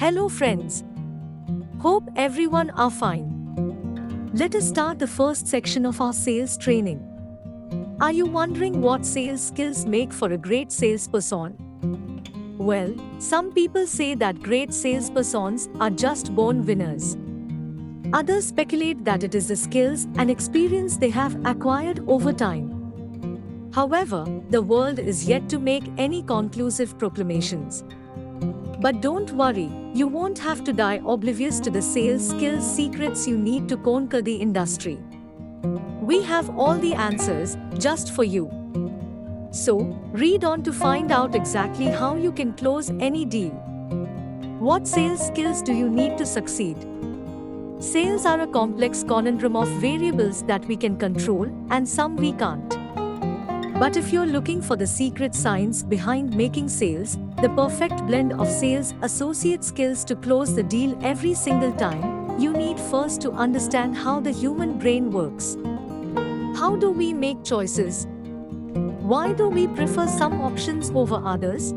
Hello friends. Hope everyone are fine. Let us start the first section of our sales training. Are you wondering what sales skills make for a great salesperson? Well, some people say that great salespersons are just born winners. Others speculate that it is the skills and experience they have acquired over time. However, the world is yet to make any conclusive proclamations. But don't worry, you won't have to die oblivious to the sales skills secrets you need to conquer the industry. We have all the answers, just for you. So, read on to find out exactly how you can close any deal. What sales skills do you need to succeed? Sales are a complex conundrum of variables that we can control and some we can't. But if you're looking for the secret science behind making sales, the perfect blend of sales associate skills to close the deal every single time, you need first to understand how the human brain works. How do we make choices? Why do we prefer some options over others?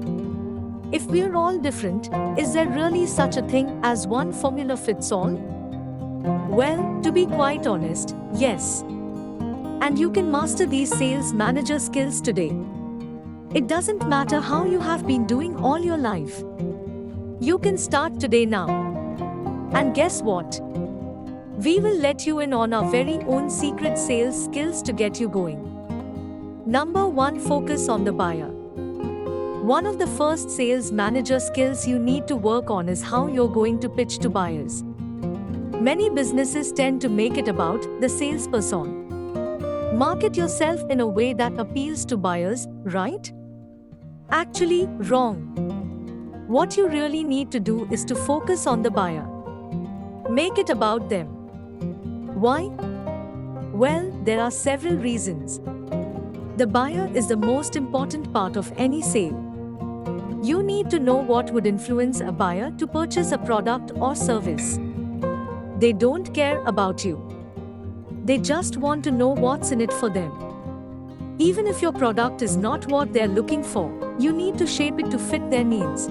If we're all different, is there really such a thing as one formula fits all? Well, to be quite honest, yes. And you can master these sales manager skills today. It doesn't matter how you have been doing all your life. You can start today now. And guess what? We will let you in on our very own secret sales skills to get you going. Number 1, focus on the buyer. One of the first sales manager skills you need to work on is how you're going to pitch to buyers. Many businesses tend to make it about the salesperson. Market yourself in a way that appeals to buyers, right? Actually, wrong. What you really need to do is to focus on the buyer. Make it about them. Why? Well, there are several reasons. The buyer is the most important part of any sale. You need to know what would influence a buyer to purchase a product or service. They don't care about you. They just want to know what's in it for them. Even if your product is not what they're looking for, you need to shape it to fit their needs.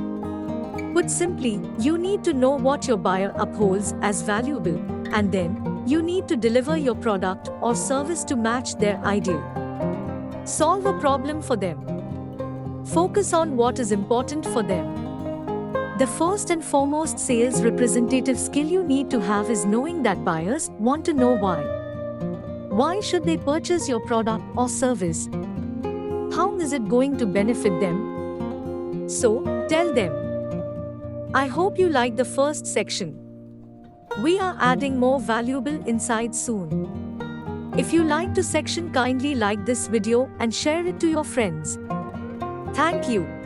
Put simply, you need to know what your buyer upholds as valuable, and then, you need to deliver your product or service to match their ideal. Solve a problem for them. Focus on what is important for them. The first and foremost sales representative skill you need to have is knowing that buyers want to know why. Why should they purchase your product or service? How is it going to benefit them? So, tell them. I hope you like the first section. We are adding more valuable insights soon. If you liked the section, kindly like this video and share it to your friends. Thank you.